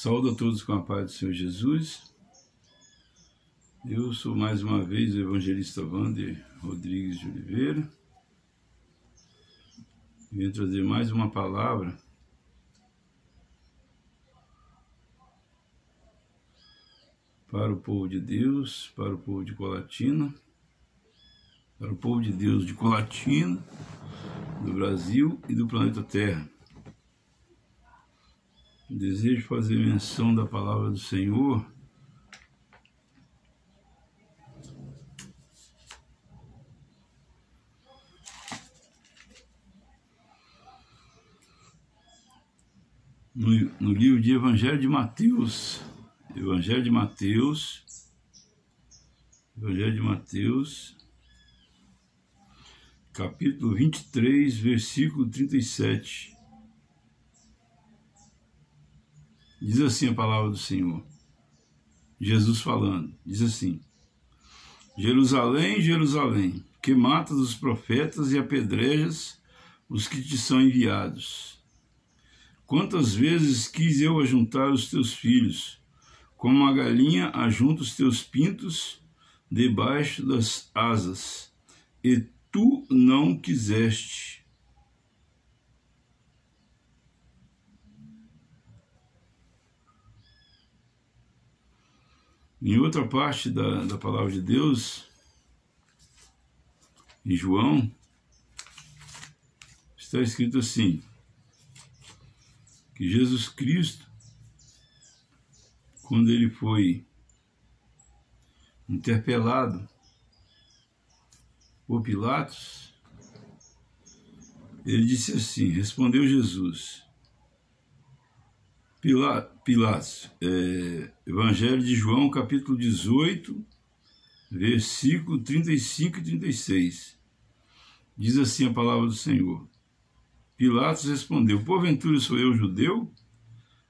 Saúdo a todos com a paz do Senhor Jesus. Eu sou mais uma vez o evangelista Wander Rodrigues de Oliveira. Venho trazer mais uma palavra para o povo de Deus, para o povo de Colatina, para o povo de Deus de Colatina, do Brasil e do planeta Terra. Desejo fazer menção da palavra do Senhor no livro de Evangelho de Mateus, capítulo 23, versículo 37. Diz assim a palavra do Senhor, Jesus falando, diz assim: Jerusalém, Jerusalém, que matas os profetas e apedrejas os que te são enviados. Quantas vezes quis eu ajuntar os teus filhos, como a galinha ajunta os teus pintos debaixo das asas, e tu não quiseste. Em outra parte da palavra de Deus, em João, está escrito assim, que Jesus Cristo, quando ele foi interpelado por Pilatos, ele disse assim, respondeu Jesus, Pilatos, Evangelho de João, capítulo 18, versículo 35 e 36. Diz assim a palavra do Senhor. Pilatos respondeu, porventura sou eu judeu?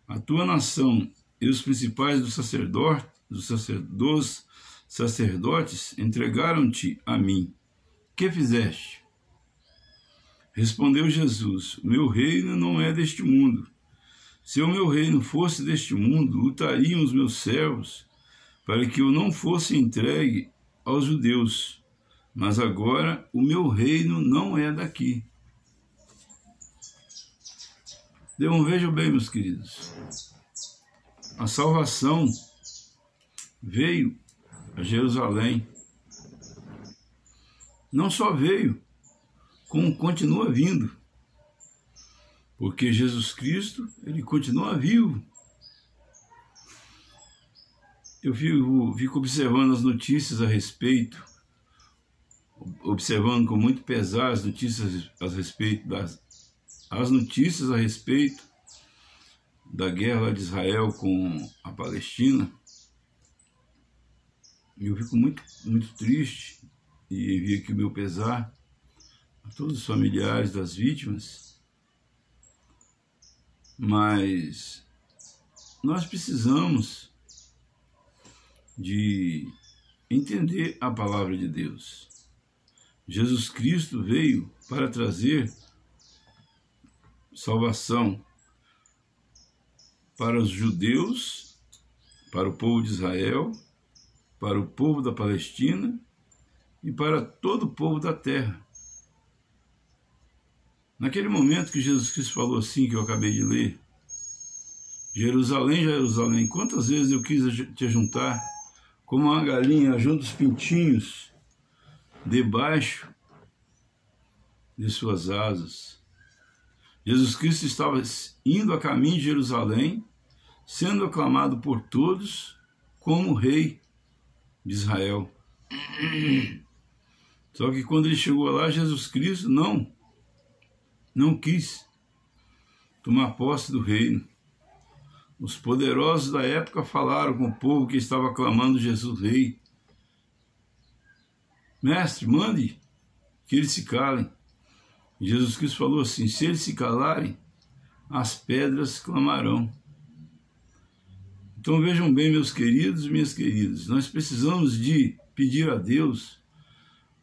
A tua nação e os principais dos sacerdotes entregaram-te a mim. Que fizeste? Respondeu Jesus, o meu reino não é deste mundo. Se o meu reino fosse deste mundo, lutariam os meus servos para que eu não fosse entregue aos judeus. Mas agora o meu reino não é daqui. Então vejam bem, meus queridos, a salvação veio a Jerusalém. Não só veio, como continua vindo. Porque Jesus Cristo, ele continua vivo. Eu fico observando as notícias a respeito, observando com muito pesar as notícias a respeito da guerra lá de Israel com a Palestina. E eu fico muito, muito triste e envio aqui o meu pesar a todos os familiares das vítimas. Mas nós precisamos de entender a palavra de Deus. Jesus Cristo veio para trazer salvação para os judeus, para o povo de Israel, para o povo da Palestina e para todo o povo da terra. Naquele momento que Jesus Cristo falou assim, que eu acabei de ler, Jerusalém, Jerusalém, quantas vezes eu quis te ajuntar, como uma galinha junta os pintinhos debaixo de suas asas. Jesus Cristo estava indo a caminho de Jerusalém, sendo aclamado por todos como rei de Israel. Só que quando ele chegou lá, Jesus Cristo não quis tomar posse do reino. Os poderosos da época falaram com o povo que estava aclamando Jesus rei. Mestre, mande que eles se calem. E Jesus Cristo falou assim, se eles se calarem, as pedras clamarão. Então vejam bem, meus queridos e minhas queridas, nós precisamos de pedir a Deus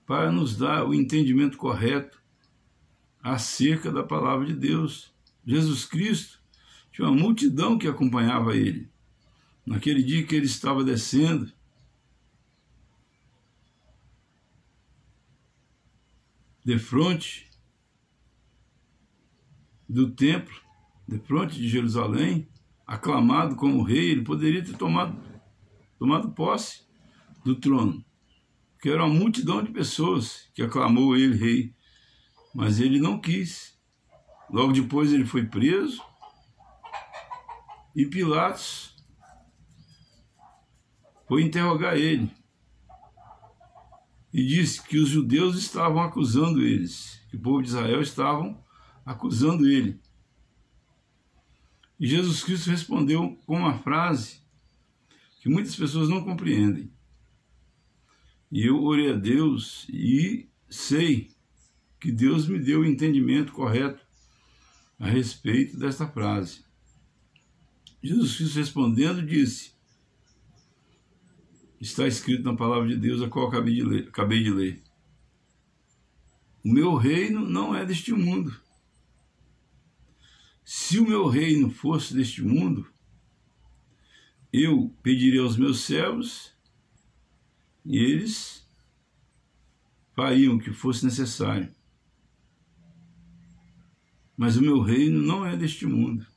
para nos dar o entendimento correto acerca da palavra de Deus. Jesus Cristo Tinha uma multidão que acompanhava ele. Naquele dia que ele estava descendo, defronte do templo, defronte de Jerusalém, aclamado como rei, ele poderia ter tomado posse do trono, porque era uma multidão de pessoas que aclamou ele rei, mas ele não quis. Logo depois ele foi preso e Pilatos foi interrogar ele e disse que os judeus estavam acusando eles, que o povo de Israel estavam acusando ele. E Jesus Cristo respondeu com uma frase que muitas pessoas não compreendem. E eu orei a Deus e sei que Deus me deu o entendimento correto a respeito desta frase. Jesus Cristo respondendo disse, está escrito na palavra de Deus, a qual acabei de ler. O meu reino não é deste mundo. Se o meu reino fosse deste mundo, eu pediria aos meus servos e eles fariam o que fosse necessário. Mas o meu reino não é deste mundo.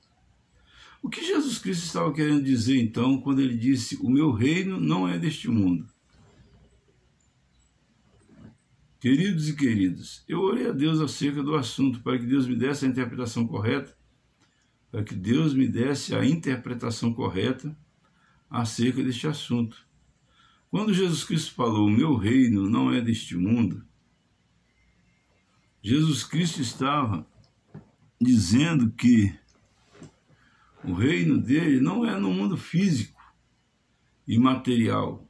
O que Jesus Cristo estava querendo dizer, então, quando ele disse, o meu reino não é deste mundo? Queridos e queridas, eu orei a Deus acerca do assunto, para que Deus me desse a interpretação correta, acerca deste assunto. Quando Jesus Cristo falou, o meu reino não é deste mundo, Jesus Cristo estava dizendo que o reino dele não é no mundo físico e material.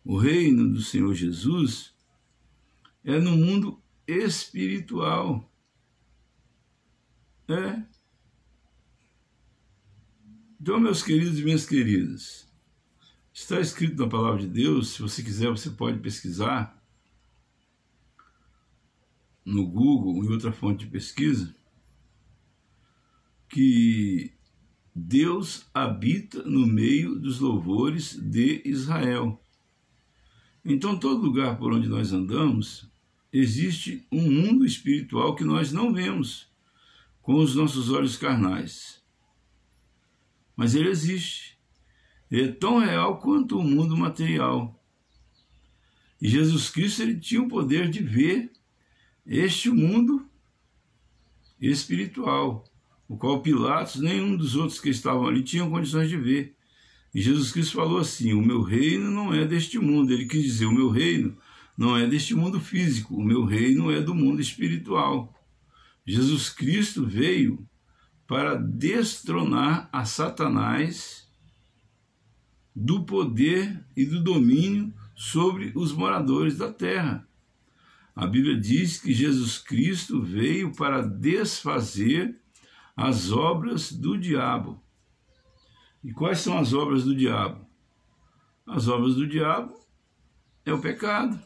O reino do Senhor Jesus é no mundo espiritual. Então, meus queridos e minhas queridas, está escrito na palavra de Deus, se você quiser, você pode pesquisar no Google, em outra fonte de pesquisa, que Deus habita no meio dos louvores de Israel. Então, todo lugar por onde nós andamos, existe um mundo espiritual que nós não vemos com os nossos olhos carnais. Mas ele existe. Ele é tão real quanto o mundo material. E Jesus Cristo ele tinha o poder de ver este mundo espiritual, o qual Pilatos, nenhum dos outros que estavam ali, tinham condições de ver. E Jesus Cristo falou assim, o meu reino não é deste mundo. Ele quis dizer, o meu reino não é deste mundo físico, o meu reino é do mundo espiritual. Jesus Cristo veio para destronar a Satanás do poder e do domínio sobre os moradores da terra. A Bíblia diz que Jesus Cristo veio para desfazer as obras do diabo. E quais são as obras do diabo? As obras do diabo é o pecado,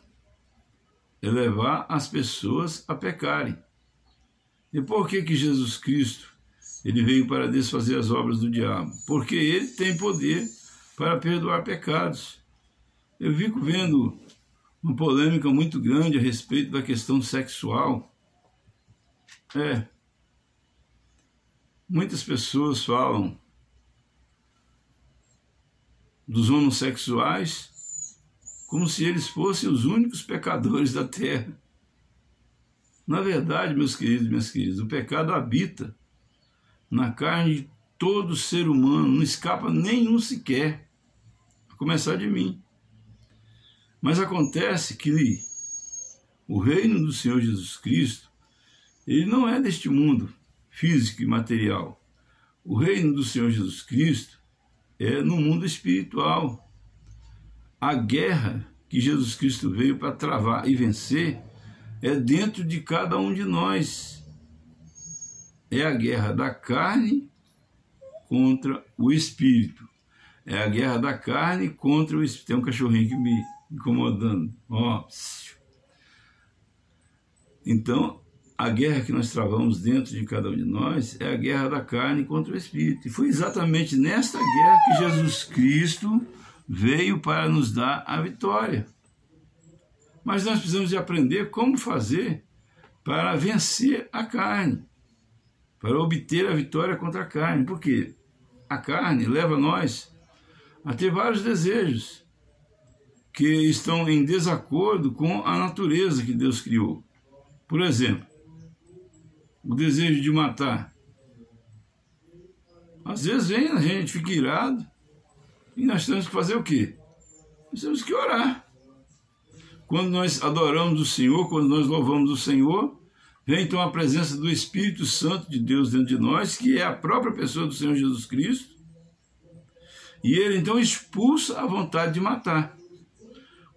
é levar as pessoas a pecarem. E por que Jesus Cristo ele veio para desfazer as obras do diabo? Porque ele tem poder para perdoar pecados. Eu fico vendo uma polêmica muito grande a respeito da questão sexual. Muitas pessoas falam dos homossexuais como se eles fossem os únicos pecadores da terra. Na verdade, meus queridos e minhas queridas, o pecado habita na carne de todo ser humano, não escapa nenhum sequer, a começar de mim. Mas acontece que o reino do Senhor Jesus Cristo, ele não é deste mundo físico e material. O reino do Senhor Jesus Cristo é no mundo espiritual. A guerra que Jesus Cristo veio para travar e vencer é dentro de cada um de nós. É a guerra da carne contra o espírito. É a guerra da carne contra o espírito. Tem um cachorrinho aqui me incomodando. Então, a guerra que nós travamos dentro de cada um de nós é a guerra da carne contra o Espírito. E foi exatamente nesta guerra que Jesus Cristo veio para nos dar a vitória. Mas nós precisamos de aprender como fazer para vencer a carne, para obter a vitória contra a carne. Por quê? A carne leva nós a ter vários desejos que estão em desacordo com a natureza que Deus criou. Por exemplo, o desejo de matar. Às vezes vem, a gente fica irado e nós temos que fazer o quê? Nós temos que orar. Quando nós adoramos o Senhor, quando nós louvamos o Senhor, vem então a presença do Espírito Santo de Deus dentro de nós, que é a própria pessoa do Senhor Jesus Cristo, e ele então expulsa a vontade de matar.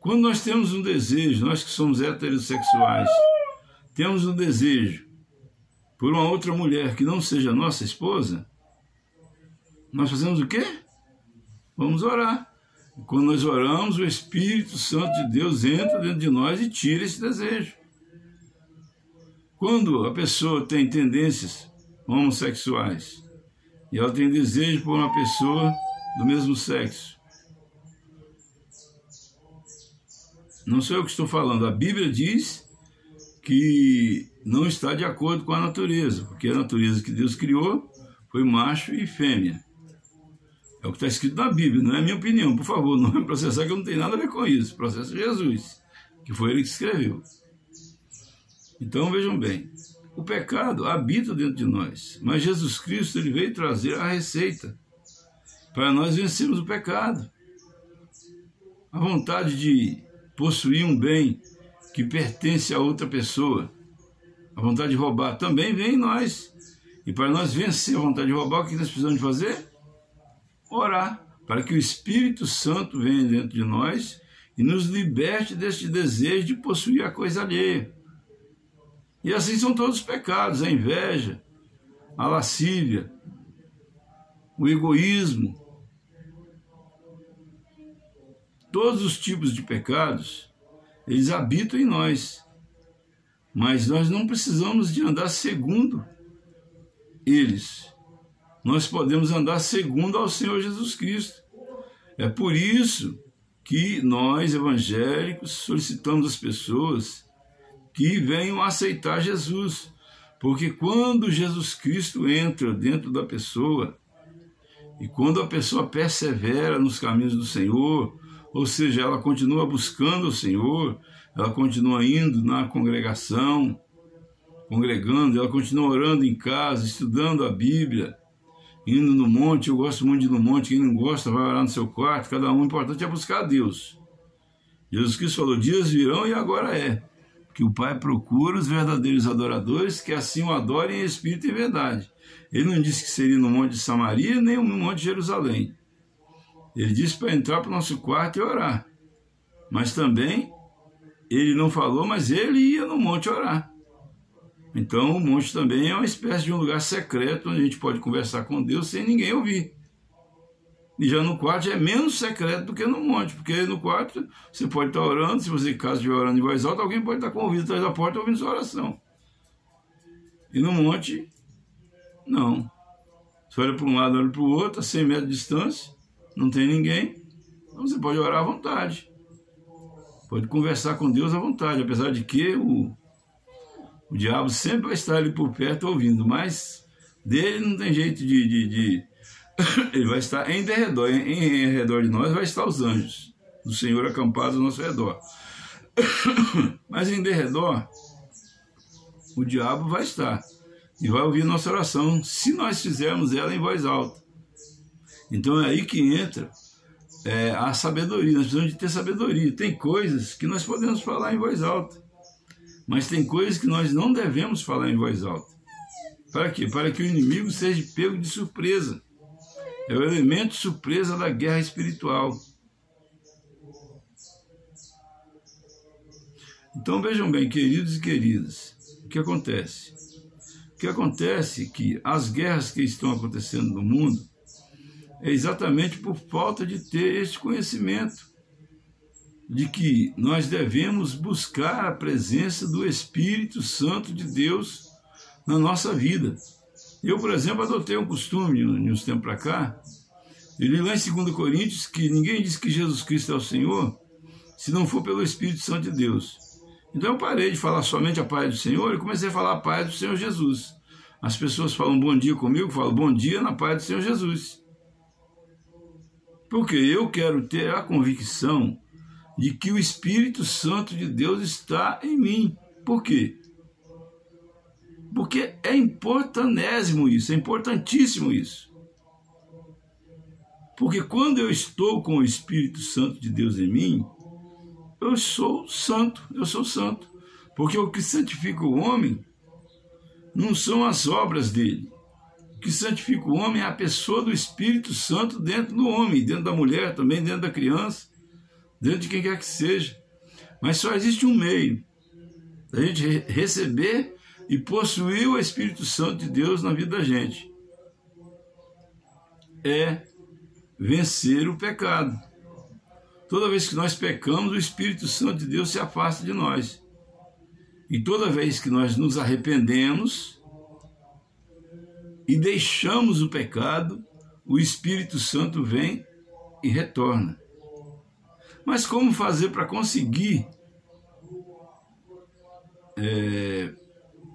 Quando nós temos um desejo, nós que somos heterossexuais, temos um desejo por uma outra mulher que não seja nossa esposa, nós fazemos o quê? Vamos orar. Quando nós oramos, o Espírito Santo de Deus entra dentro de nós e tira esse desejo. Quando a pessoa tem tendências homossexuais e ela tem desejo por uma pessoa do mesmo sexo, não sou eu que estou falando, a Bíblia diz que não está de acordo com a natureza, porque a natureza que Deus criou foi macho e fêmea. É o que está escrito na Bíblia, não é a minha opinião. Por favor, não me processar, que eu não tenho nada a ver com isso. Processo Jesus, que foi ele que escreveu. Então vejam bem, o pecado habita dentro de nós, mas Jesus Cristo ele veio trazer a receita para nós vencermos o pecado. A vontade de possuir um bem que pertence a outra pessoa, a vontade de roubar também vem em nós. E para nós vencer a vontade de roubar, o que nós precisamos de fazer? Orar, para que o Espírito Santo venha dentro de nós e nos liberte deste desejo de possuir a coisa alheia. E assim são todos os pecados, a inveja, a lascívia, o egoísmo. Todos os tipos de pecados, eles habitam em nós, mas nós não precisamos de andar segundo eles. Nós podemos andar segundo ao Senhor Jesus Cristo. É por isso que nós, evangélicos, solicitamos às pessoas que venham aceitar Jesus. Porque quando Jesus Cristo entra dentro da pessoa, e quando a pessoa persevera nos caminhos do Senhor, ou seja, ela continua buscando o Senhor, ela continua indo na congregação, congregando, ela continua orando em casa, estudando a Bíblia, indo no monte. Eu gosto muito de ir no monte, quem não gosta vai orar no seu quarto, cada um, o importante é buscar a Deus. Jesus Cristo falou, dias virão e agora é, que o Pai procura os verdadeiros adoradores, que assim o adorem em espírito e verdade. Ele não disse que seria no monte de Samaria, nem no monte de Jerusalém. Ele disse para entrar para o nosso quarto e orar. Mas também, ele não falou, mas ele ia no monte orar. Então, o monte também é uma espécie de um lugar secreto, onde a gente pode conversar com Deus sem ninguém ouvir. E já no quarto já é menos secreto do que no monte, porque no quarto você pode estar orando, se você, caso estiver orando em voz alta, alguém pode estar com o ouvido atrás da porta ouvindo sua oração. E no monte, não. Você olha para um lado, olha para o outro, a 100 metros de distância, não tem ninguém, então você pode orar à vontade. Pode conversar com Deus à vontade, apesar de que o diabo sempre vai estar ali por perto ouvindo, mas dele não tem jeito de ele vai estar em derredor, em redor de nós vai estar os anjos do Senhor acampados ao nosso redor. Mas em derredor, o diabo vai estar e vai ouvir nossa oração, se nós fizermos ela em voz alta. Então é aí que entra a sabedoria. Nós precisamos de ter sabedoria. Tem coisas que nós podemos falar em voz alta, mas tem coisas que nós não devemos falar em voz alta. Para quê? Para que o inimigo seja pego de surpresa. É o elemento surpresa da guerra espiritual. Então vejam bem, queridos e queridas, o que acontece? O que acontece é que as guerras que estão acontecendo no mundo é exatamente por falta de ter este conhecimento de que nós devemos buscar a presença do Espírito Santo de Deus na nossa vida. Eu, por exemplo, adotei um costume, uns tempos para cá, eu li lá em 2 Coríntios que ninguém diz que Jesus Cristo é o Senhor se não for pelo Espírito Santo de Deus. Então eu parei de falar somente a paz do Senhor e comecei a falar a paz do Senhor Jesus. As pessoas falam bom dia comigo, eu falo bom dia na paz do Senhor Jesus. Porque eu quero ter a convicção de que o Espírito Santo de Deus está em mim. Por quê? Porque é importantésimo isso, é importantíssimo isso. Porque quando eu estou com o Espírito Santo de Deus em mim, eu sou santo. Porque o que santifica o homem não são as obras dele. O que santifica o homem é a pessoa do Espírito Santo dentro do homem, dentro da mulher também, dentro da criança, dentro de quem quer que seja. Mas só existe um meio da gente receber e possuir o Espírito Santo de Deus na vida da gente. É vencer o pecado. Toda vez que nós pecamos, o Espírito Santo de Deus se afasta de nós. E toda vez que nós nos arrependemos e deixamos o pecado, o Espírito Santo vem e retorna. Mas como fazer para conseguir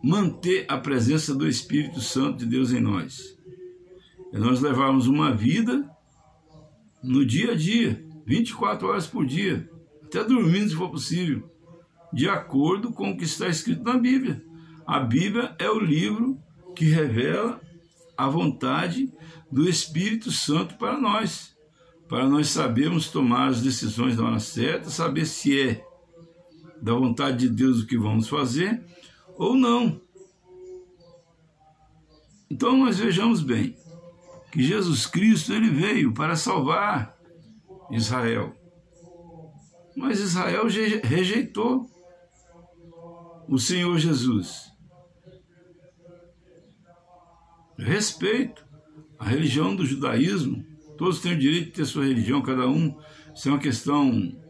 manter a presença do Espírito Santo de Deus em nós? É nós levarmos uma vida no dia a dia, 24 horas por dia, até dormindo se for possível, de acordo com o que está escrito na Bíblia. A Bíblia é o livro que revela a vontade do Espírito Santo para nós sabermos tomar as decisões na hora certa, saber se é da vontade de Deus o que vamos fazer ou não. Então nós vejamos bem que Jesus Cristo ele veio para salvar Israel. Mas Israel rejeitou o Senhor Jesus. Respeito a religião do judaísmo. Todos têm o direito de ter sua religião, cada um. Isso é uma questão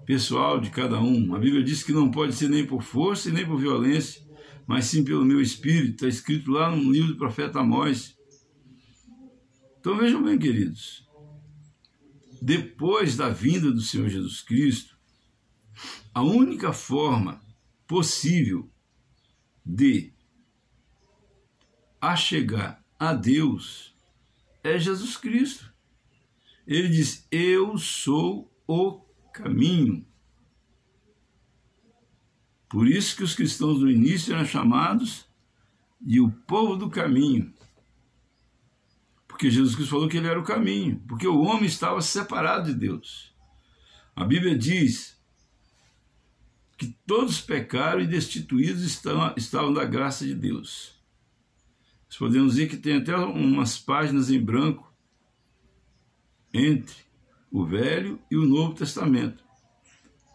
pessoal de cada um. A Bíblia diz que não pode ser nem por força e nem por violência, mas sim pelo meu espírito. Está escrito lá no livro do profeta Amós. Então vejam bem, queridos. Depois da vinda do Senhor Jesus Cristo, a única forma possível de achegar a Deus é Jesus Cristo. Ele diz, eu sou o caminho. Por isso que os cristãos no início eram chamados de o povo do caminho. Porque Jesus Cristo falou que ele era o caminho, porque o homem estava separado de Deus. A Bíblia diz que todos pecaram e destituídos estavam da graça de Deus. Nós podemos dizer que tem até umas páginas em branco entre o Velho e o Novo Testamento.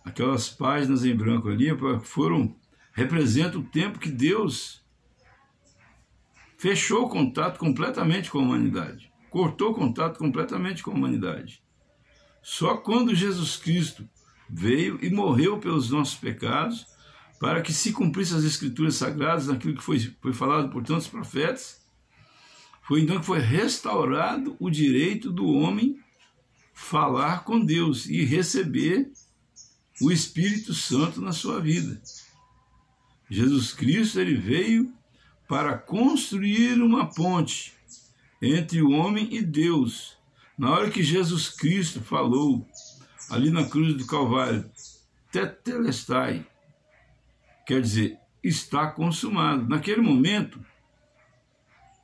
Aquelas páginas em branco ali representam o tempo que Deus fechou o contato completamente com a humanidade, cortou o contato completamente com a humanidade. Só quando Jesus Cristo veio e morreu pelos nossos pecados, para que se cumprisse as Escrituras Sagradas, naquilo que foi falado por tantos profetas, foi então que foi restaurado o direito do homem falar com Deus e receber o Espírito Santo na sua vida. Jesus Cristo ele veio para construir uma ponte entre o homem e Deus. Na hora que Jesus Cristo falou ali na cruz do Calvário, tetelestai, quer dizer, está consumado. Naquele momento,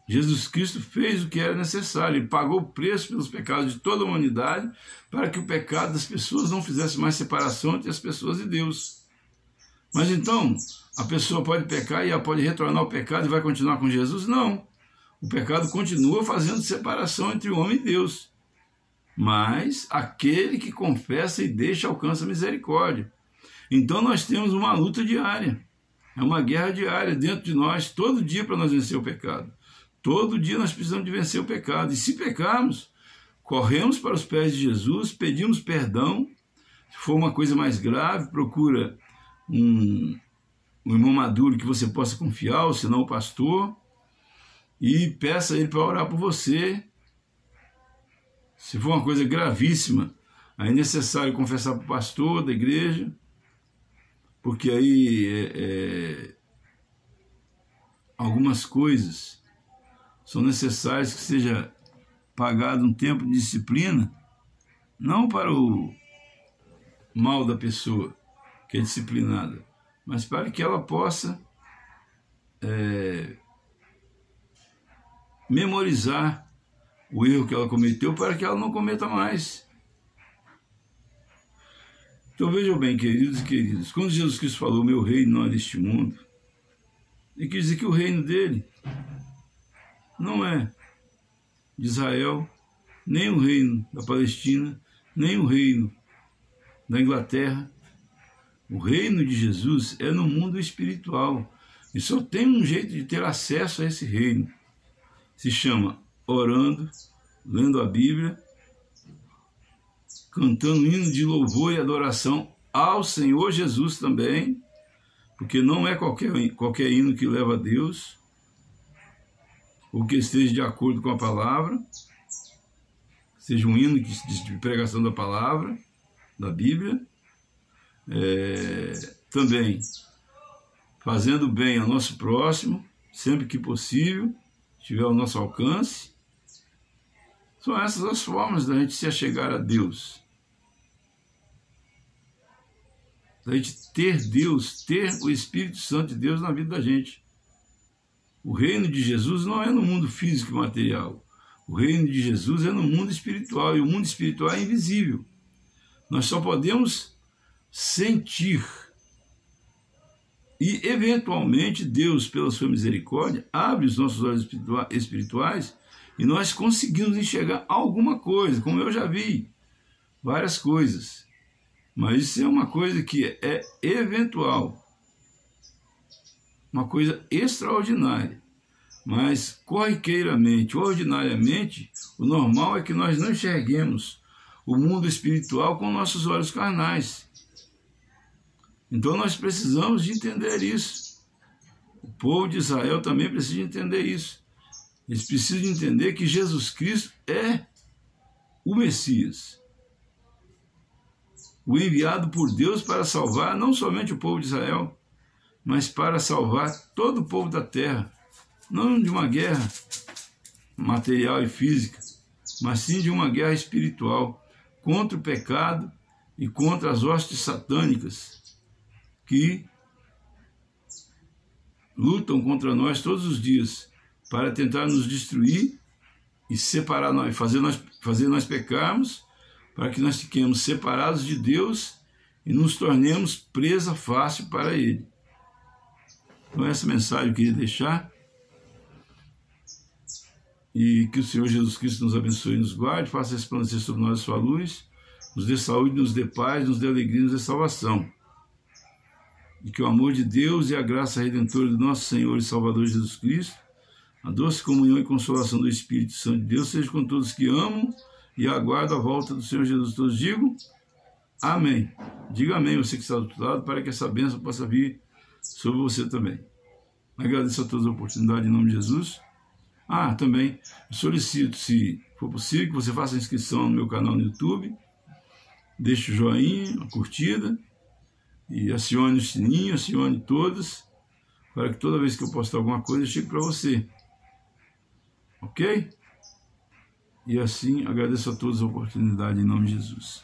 Jesus Cristo fez o que era necessário. Ele pagou o preço pelos pecados de toda a humanidade para que o pecado das pessoas não fizesse mais separação entre as pessoas e Deus. Mas então, a pessoa pode pecar e ela pode retornar ao pecado e vai continuar com Jesus? Não. O pecado continua fazendo separação entre o homem e Deus. Mas aquele que confessa e deixa alcança misericórdia. Então nós temos uma luta diária. É uma guerra diária dentro de nós, todo dia para nós vencer o pecado. Todo dia nós precisamos de vencer o pecado. E se pecarmos, corremos para os pés de Jesus, pedimos perdão, Se for uma coisa mais grave, procura um irmão maduro que você possa confiar, ou se não o pastor, e peça a ele para orar por você. Se for uma coisa gravíssima, aí é necessário confessar para o pastor da igreja, porque aí algumas coisas são necessárias que seja pagado um tempo de disciplina, não para o mal da pessoa que é disciplinada, mas para que ela possa memorizar o erro que ela cometeu, para que ela não cometa mais. Então vejam bem, queridos e queridas, quando Jesus Cristo falou, meu reino não é deste mundo, ele quis dizer que o reino dele não é de Israel, nem o reino da Palestina, nem o reino da Inglaterra. O reino de Jesus é no mundo espiritual, e só tem um jeito de ter acesso a esse reino. Se chama orando, lendo a Bíblia, cantando hino de louvor e adoração ao Senhor Jesus também, porque não é qualquer hino que leva a Deus, ou que esteja de acordo com a palavra, seja um hino de pregação da palavra, da Bíblia, também fazendo bem ao nosso próximo, sempre que possível, tiver ao nosso alcance. São essas as formas da gente se achegar a Deus, da gente ter Deus, ter o Espírito Santo de Deus na vida da gente. O reino de Jesus não é no mundo físico e material. O reino de Jesus é no mundo espiritual, e o mundo espiritual é invisível. Nós só podemos sentir. E, eventualmente, Deus, pela sua misericórdia, abre os nossos olhos espirituais e nós conseguimos enxergar alguma coisa, como eu já vi, várias coisas. Mas isso é uma coisa que é eventual, uma coisa extraordinária. Mas, corriqueiramente, ordinariamente, o normal é que nós não enxerguemos o mundo espiritual com nossos olhos carnais. Então nós precisamos de entender isso. O povo de Israel também precisa entender isso. Eles precisam entender que Jesus Cristo é o Messias, o enviado por Deus para salvar não somente o povo de Israel, mas para salvar todo o povo da terra, não de uma guerra material e física, mas sim de uma guerra espiritual contra o pecado e contra as hostes satânicas que lutam contra nós todos os dias para tentar nos destruir e separar nós, fazer nós pecarmos, para que nós fiquemos separados de Deus e nos tornemos presa fácil para Ele. Então essa mensagem eu queria deixar, e que o Senhor Jesus Cristo nos abençoe e nos guarde, faça resplandecer sobre nós a sua luz, nos dê saúde, nos dê paz, nos dê alegria, nos dê salvação. E que o amor de Deus e a graça redentora do nosso Senhor e Salvador Jesus Cristo, a doce comunhão e consolação do Espírito Santo de Deus, seja com todos que amam e aguardam a volta do Senhor Jesus. Todos digam amém. Diga amém, você que está do outro lado, para que essa bênção possa vir sobre você também. Agradeço a todos a oportunidade em nome de Jesus. Também solicito, se for possível, que você faça a inscrição no meu canal no YouTube, deixe o joinha, a curtida, e acione o sininho, acione todas, para que toda vez que eu postar alguma coisa, chegue para você. Ok? E assim, agradeço a todos a oportunidade em nome de Jesus.